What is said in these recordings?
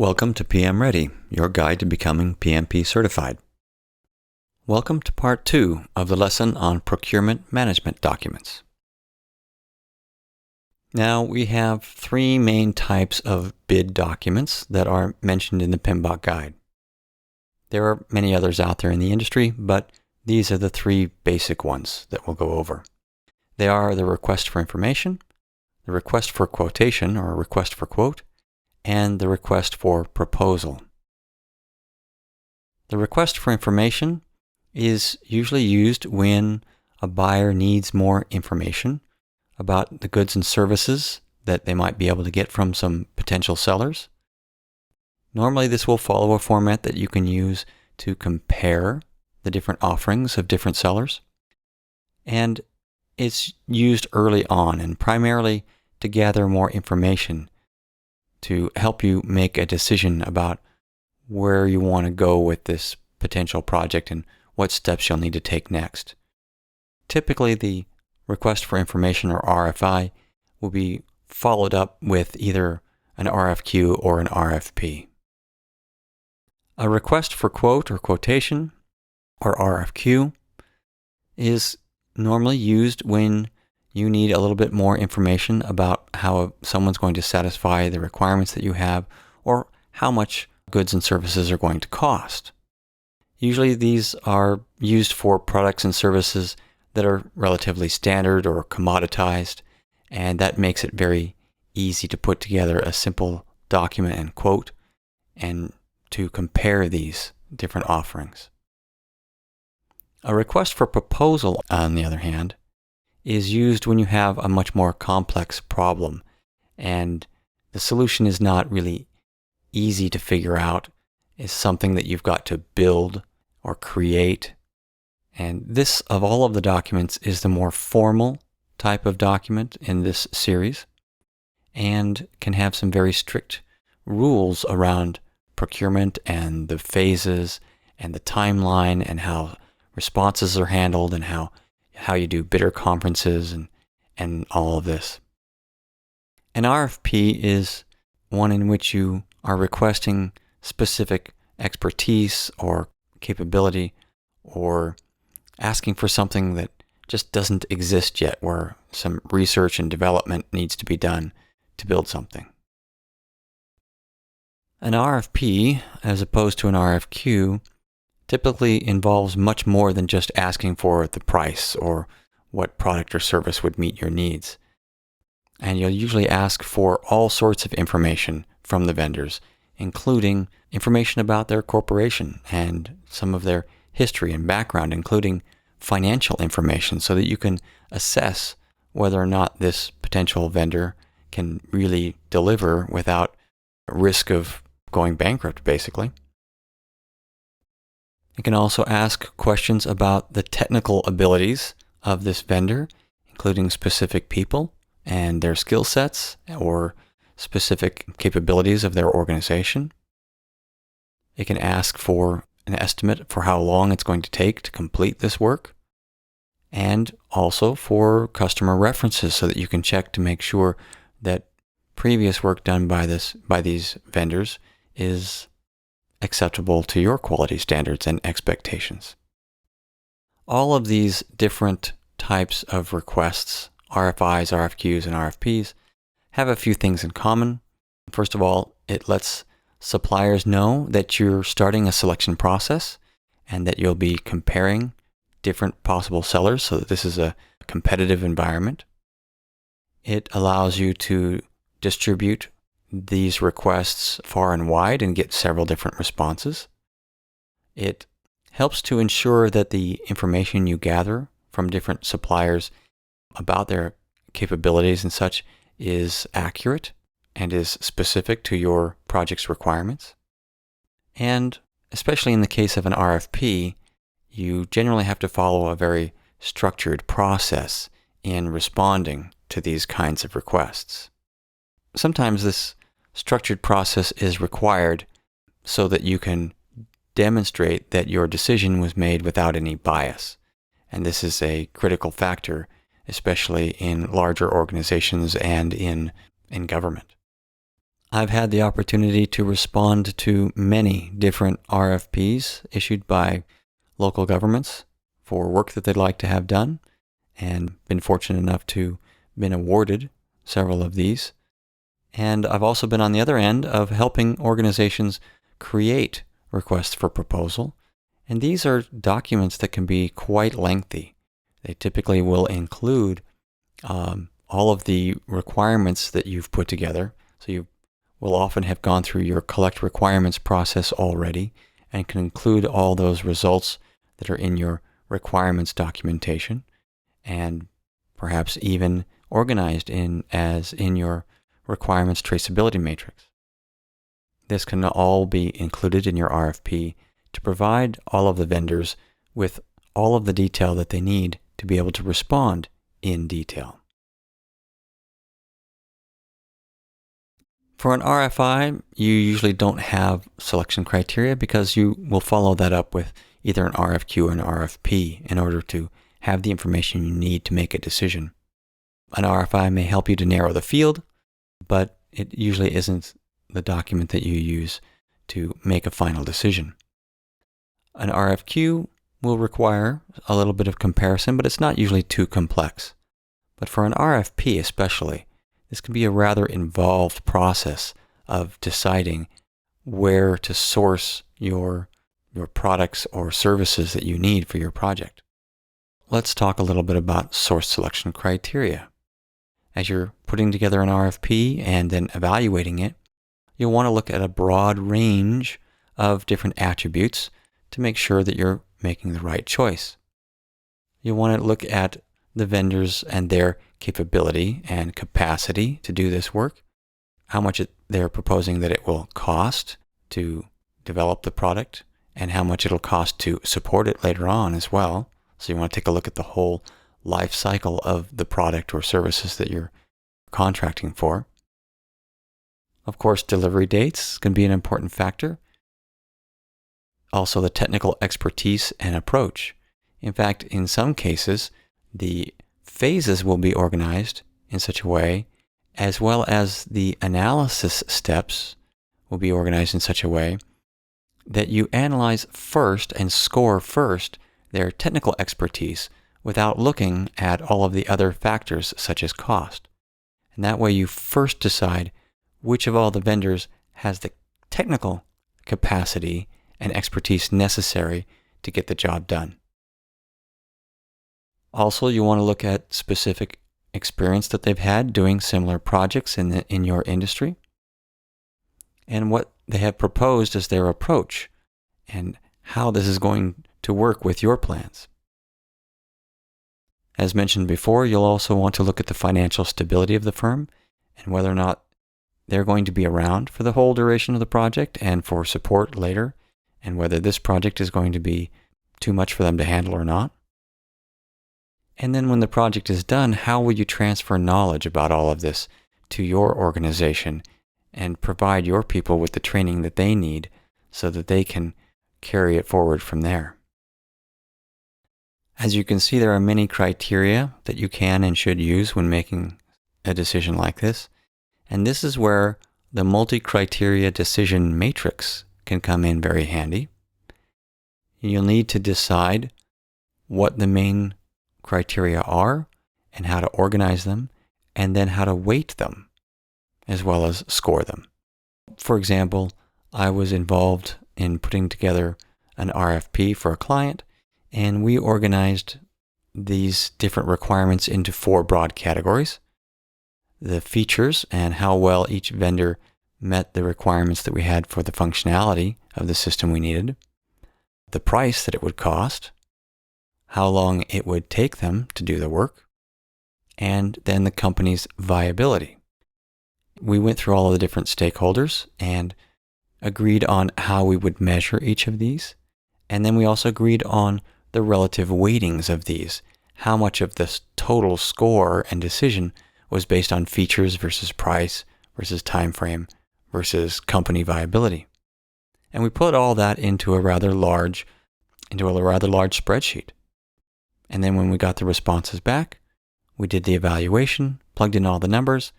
Welcome to PM Ready, your guide to becoming PMP certified. Welcome to part 2 of the lesson on procurement management documents. Now we have 3 main types of bid documents that are mentioned in the PMBOK guide. There are many others out there in the industry, but these are the 3 basic ones that we'll go over. They are the request for information, the request for quotation or request for quote, and the request for proposal. The request for information is usually used when a buyer needs more information about the goods and services that they might be able to get from some potential sellers. Normally this will follow a format that you can use to compare the different offerings of different sellers. And it's used early on and primarily to gather more information to help you make a decision about where you want to go with this potential project and what steps you'll need to take next. Typically, the request for information, or RFI, will be followed up with either an RFQ or an RFP. A request for quote or quotation, or RFQ, is normally used when you need a little bit more information about how someone's going to satisfy the requirements that you have or how much goods and services are going to cost. Usually these are used for products and services that are relatively standard or commoditized, and that makes it very easy to put together a simple document and quote and to compare these different offerings. A request for proposal, on the other hand, is used when you have a much more complex problem and the solution is not really easy to figure out. It's something that you've got to build or create. And this, of all of the documents, is the more formal type of document in this series and can have some very strict rules around procurement and the phases and the timeline and how responses are handled and how you do bidder conferences and all of this. An RFP is one in which you are requesting specific expertise or capability or asking for something that just doesn't exist yet, where some research and development needs to be done to build something. An RFP, as opposed to an RFQ, typically involves much more than just asking for the price or what product or service would meet your needs. And you'll usually ask for all sorts of information from the vendors, including information about their corporation and some of their history and background, including financial information, so that you can assess whether or not this potential vendor can really deliver without risk of going bankrupt, basically. You can also ask questions about the technical abilities of this vendor, including specific people and their skill sets or specific capabilities of their organization. It can ask for an estimate for how long it's going to take to complete this work, and also for customer references so that you can check to make sure that previous work done by these vendors is acceptable to your quality standards and expectations. All of these different types of requests, RFIs, RFQs, and RFPs, have a few things in common. First of all, it lets suppliers know that you're starting a selection process and that you'll be comparing different possible sellers so that this is a competitive environment. It allows you to distribute these requests far and wide and get several different responses. It helps to ensure that the information you gather from different suppliers about their capabilities and such is accurate and is specific to your project's requirements. And especially in the case of an RFP, you generally have to follow a very structured process in responding to these kinds of requests. Sometimes this structured process is required so that you can demonstrate that your decision was made without any bias. And this is a critical factor, especially in larger organizations and in government. I've had the opportunity to respond to many different RFPs issued by local governments for work that they'd like to have done, and been fortunate enough to been awarded several of these. And I've also been on the other end of helping organizations create requests for proposal. And these are documents that can be quite lengthy. They typically will include all of the requirements that you've put together. So you will often have gone through your collect requirements process already and can include all those results that are in your requirements documentation, and perhaps even organized in your requirements traceability matrix. This can all be included in your RFP to provide all of the vendors with all of the detail that they need to be able to respond in detail. For an RFI, you usually don't have selection criteria because you will follow that up with either an RFQ or an RFP in order to have the information you need to make a decision. An RFI may help you to narrow the field, but it usually isn't the document that you use to make a final decision. An RFQ will require a little bit of comparison, but it's not usually too complex. But for an RFP especially, this can be a rather involved process of deciding where to source your products or services that you need for your project. Let's talk a little bit about source selection criteria. As you're putting together an RFP and then evaluating it, you'll want to look at a broad range of different attributes to make sure that you're making the right choice. You'll want to look at the vendors and their capability and capacity to do this work, how much they're proposing that it will cost to develop the product, and how much it'll cost to support it later on as well. So you want to take a look at the whole life cycle of the product or services that you're contracting for. Of course, delivery dates can be an important factor. Also, the technical expertise and approach. In fact, in some cases, the phases will be organized in such a way, as well as the analysis steps will be organized in such a way that you analyze first and score first their technical expertise without looking at all of the other factors such as cost. And that way you first decide which of all the vendors has the technical capacity and expertise necessary to get the job done. Also, you want to look at specific experience that they've had doing similar projects in your industry, and what they have proposed as their approach, and how this is going to work with your plans. As mentioned before, you'll also want to look at the financial stability of the firm and whether or not they're going to be around for the whole duration of the project and for support later, and whether this project is going to be too much for them to handle or not. And then when the project is done, how will you transfer knowledge about all of this to your organization and provide your people with the training that they need so that they can carry it forward from there? As you can see, there are many criteria that you can and should use when making a decision like this. And this is where the multi-criteria decision matrix can come in very handy. You'll need to decide what the main criteria are and how to organize them, and then how to weight them as well as score them. For example, I was involved in putting together an RFP for a client, and we organized these different requirements into 4 broad categories: the features and how well each vendor met the requirements that we had for the functionality of the system we needed, the price that it would cost, how long it would take them to do the work, and then the company's viability. We went through all of the different stakeholders and agreed on how we would measure each of these, and then we also agreed on the relative weightings of these, how much of this total score and decision was based on features versus price versus time frame versus company viability. And we put all that into a rather large spreadsheet. And then when we got the responses back, we did the evaluation, plugged in all the numbers,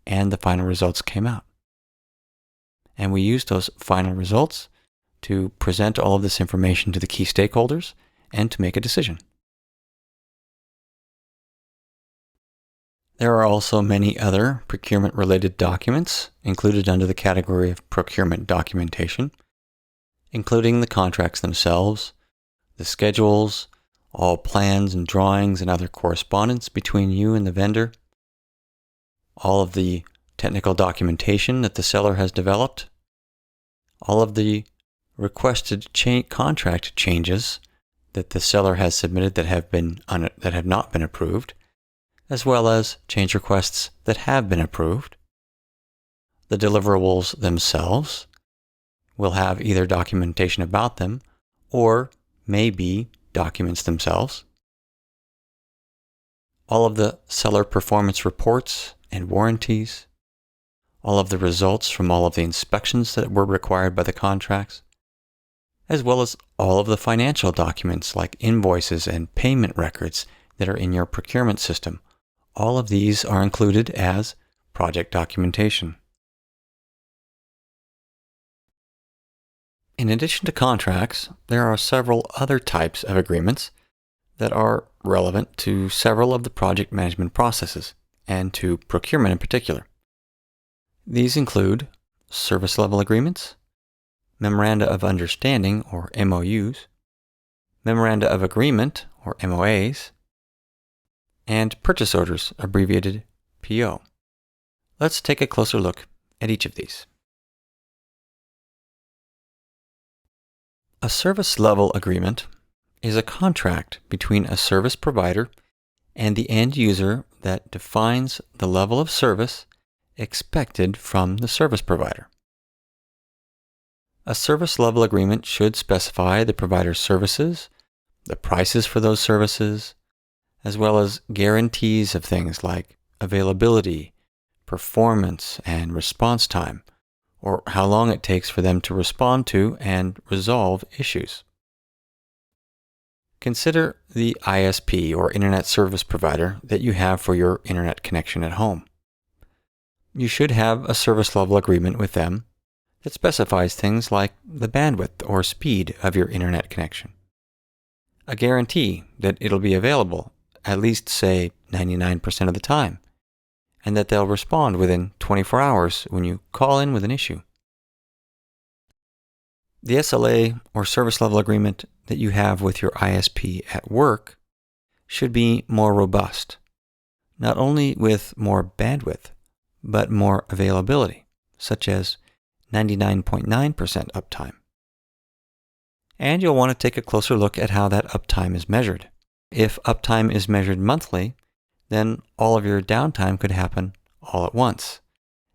and the final results came out. And we use those final results to present all of this information to the key stakeholders and to make a decision. There are also many other procurement-related documents included under the category of procurement documentation, including the contracts themselves, the schedules, all plans and drawings and other correspondence between you and the vendor, all of the technical documentation that the seller has developed, all of the requested contract changes that the seller has submitted that have not been approved, as well as change requests that have been approved. The deliverables themselves will have either documentation about them or maybe documents themselves. All of the seller performance reports and warranties, all of the results from all of the inspections that were required by the contracts, as well as all of the financial documents like invoices and payment records that are in your procurement system. All of these are included as project documentation. In addition to contracts, there are several other types of agreements that are relevant to several of the project management processes and to procurement in particular. These include service level agreements, memoranda of understanding or MOUs, memoranda of agreement or MOAs, and purchase orders, abbreviated PO. Let's take a closer look at each of these. A service level agreement is a contract between a service provider and the end user that defines the level of service expected from the service provider. A service level agreement should specify the provider's services, the prices for those services, as well as guarantees of things like availability, performance, and response time, or how long it takes for them to respond to and resolve issues. Consider the ISP or Internet Service Provider that you have for your Internet connection at home. You should have a service level agreement with them that specifies things like the bandwidth or speed of your Internet connection, a guarantee that it'll be available at least, say, 99% of the time, and that they'll respond within 24 hours when you call in with an issue. The SLA or service level agreement that you have with your ISP at work should be more robust, not only with more bandwidth, but more availability, such as 99.9% uptime. And you'll want to take a closer look at how that uptime is measured. If uptime is measured monthly, then all of your downtime could happen all at once,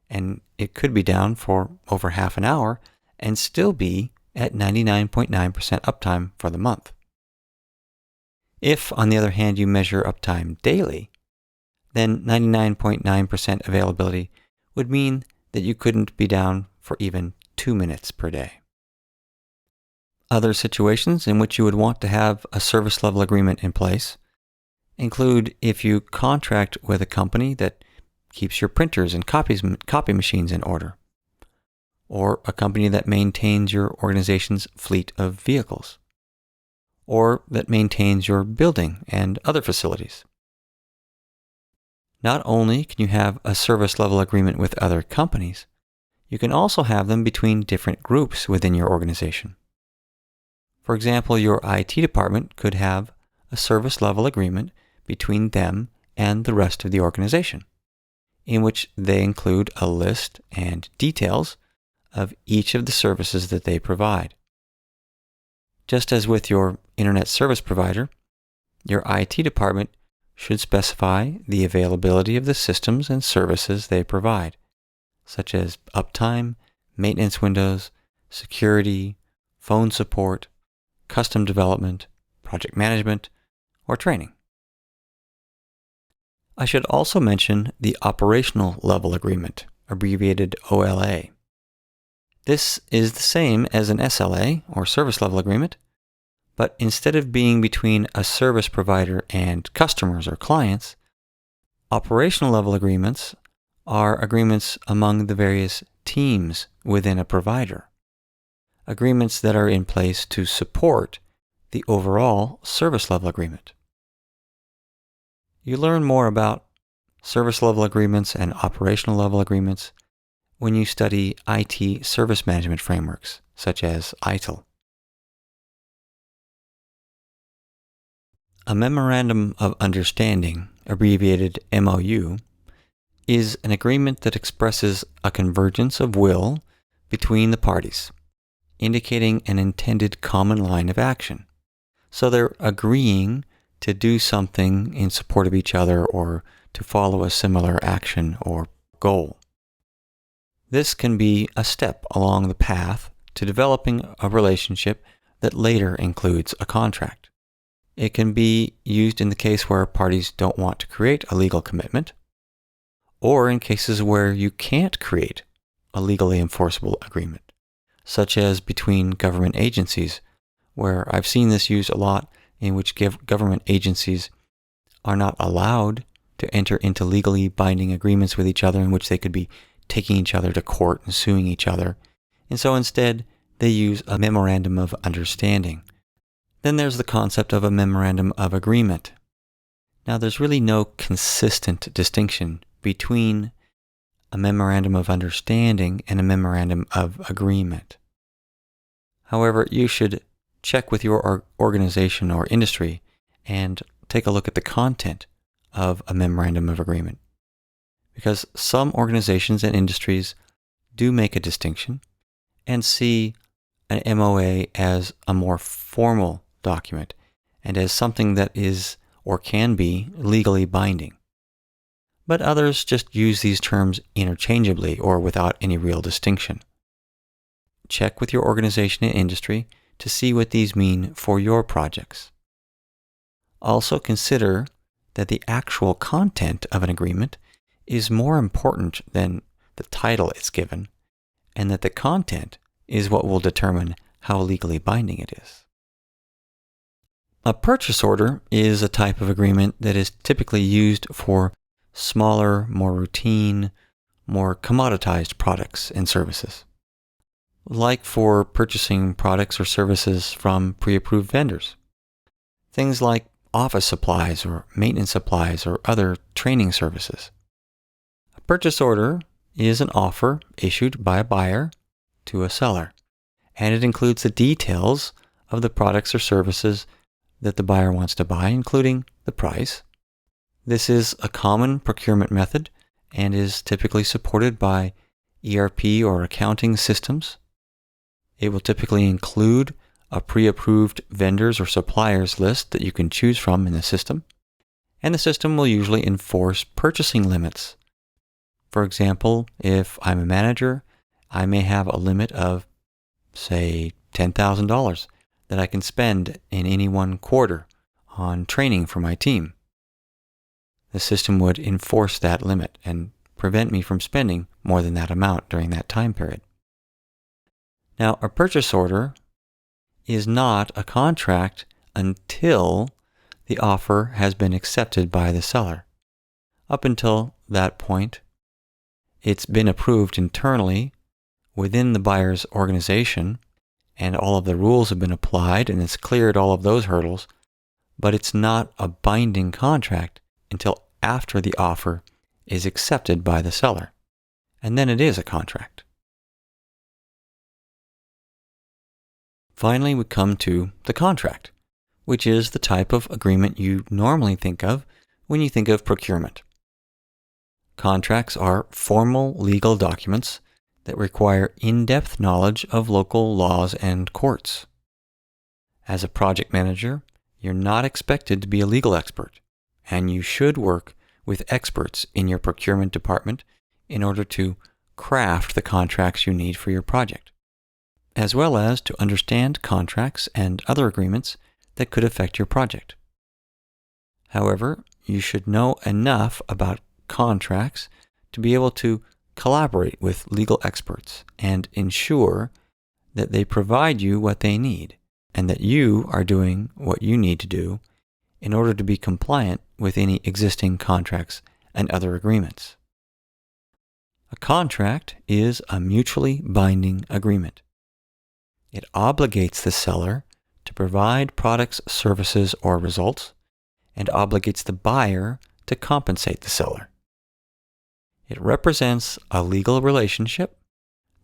and it could be down for over half an hour and still be at 99.9% uptime for the month. If, on the other hand, you measure uptime daily, then 99.9% availability would mean that you couldn't be down for even 2 minutes per day. Other situations in which you would want to have a service level agreement in place include if you contract with a company that keeps your printers and copy machines in order, or a company that maintains your organization's fleet of vehicles, or that maintains your building and other facilities. Not only can you have a service level agreement with other companies, you can also have them between different groups within your organization. For example, your IT department could have a service level agreement between them and the rest of the organization, in which they include a list and details of each of the services that they provide. Just as with your internet service provider, your IT department should specify the availability of the systems and services they provide, such as uptime, maintenance windows, security, phone support, custom development, project management, or training. I should also mention the operational level agreement, abbreviated OLA. This is the same as an SLA, or service level agreement, but instead of being between a service provider and customers or clients, operational level agreements are agreements among the various teams within a provider, agreements that are in place to support the overall service level agreement. You learn more about service level agreements and operational level agreements when you study IT service management frameworks, such as ITIL. A Memorandum of Understanding, abbreviated MOU, is an agreement that expresses a convergence of will between the parties, indicating an intended common line of action. So they're agreeing to do something in support of each other or to follow a similar action or goal. This can be a step along the path to developing a relationship that later includes a contract. It can be used in the case where parties don't want to create a legal commitment, or in cases where you can't create a legally enforceable agreement, such as between government agencies, where I've seen this used a lot, in which government agencies are not allowed to enter into legally binding agreements with each other in which they could be taking each other to court and suing each other. And so instead, they use a memorandum of understanding. Then there's the concept of a memorandum of agreement. Now, there's really no consistent distinction between a memorandum of understanding and a memorandum of agreement. However, you should check with your organization or industry and take a look at the content of a memorandum of agreement. Because some organizations and industries do make a distinction and see an MOA as a more formal document and as something that is or can be legally binding. But others just use these terms interchangeably or without any real distinction. Check with your organization and industry to see what these mean for your projects. Also consider that the actual content of an agreement is more important than the title it's given, and that the content is what will determine how legally binding it is. A purchase order is a type of agreement that is typically used for smaller, more routine, more commoditized products and services, like for purchasing products or services from pre-approved vendors. Things like office supplies or maintenance supplies or other training services. A purchase order is an offer issued by a buyer to a seller, and it includes the details of the products or services that the buyer wants to buy, including the price. This is a common procurement method and is typically supported by ERP or accounting systems. It will typically include a pre-approved vendors or suppliers list that you can choose from in the system, and the system will usually enforce purchasing limits. For example, if I'm a manager, I may have a limit of, say, $10,000 that I can spend in any one quarter on training for my team. The system would enforce that limit and prevent me from spending more than that amount during that time period. Now, a purchase order is not a contract until the offer has been accepted by the seller. Up until that point, it's been approved internally within the buyer's organization, and all of the rules have been applied, and it's cleared all of those hurdles, but it's not a binding contract until after the offer is accepted by the seller, and then it is a contract. Finally, we come to the contract, which is the type of agreement you normally think of when you think of procurement. Contracts are formal legal documents that require in-depth knowledge of local laws and courts. As a project manager, you're not expected to be a legal expert, and you should work with experts in your procurement department in order to craft the contracts you need for your project, as well as to understand contracts and other agreements that could affect your project. However, you should know enough about contracts to be able to collaborate with legal experts and ensure that they provide you what they need and that you are doing what you need to do in order to be compliant with any existing contracts and other agreements. A contract is a mutually binding agreement. It obligates the seller to provide products, services, or results, and obligates the buyer to compensate the seller. It represents a legal relationship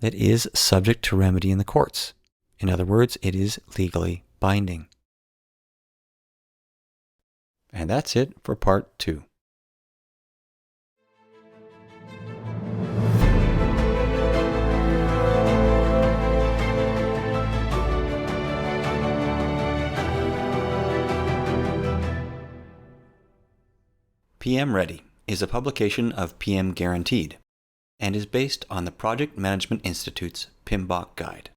that is subject to remedy in the courts. In other words, it is legally binding. And that's it for part 2. PM Ready is a publication of PM Guaranteed and is based on the Project Management Institute's PMBOK guide.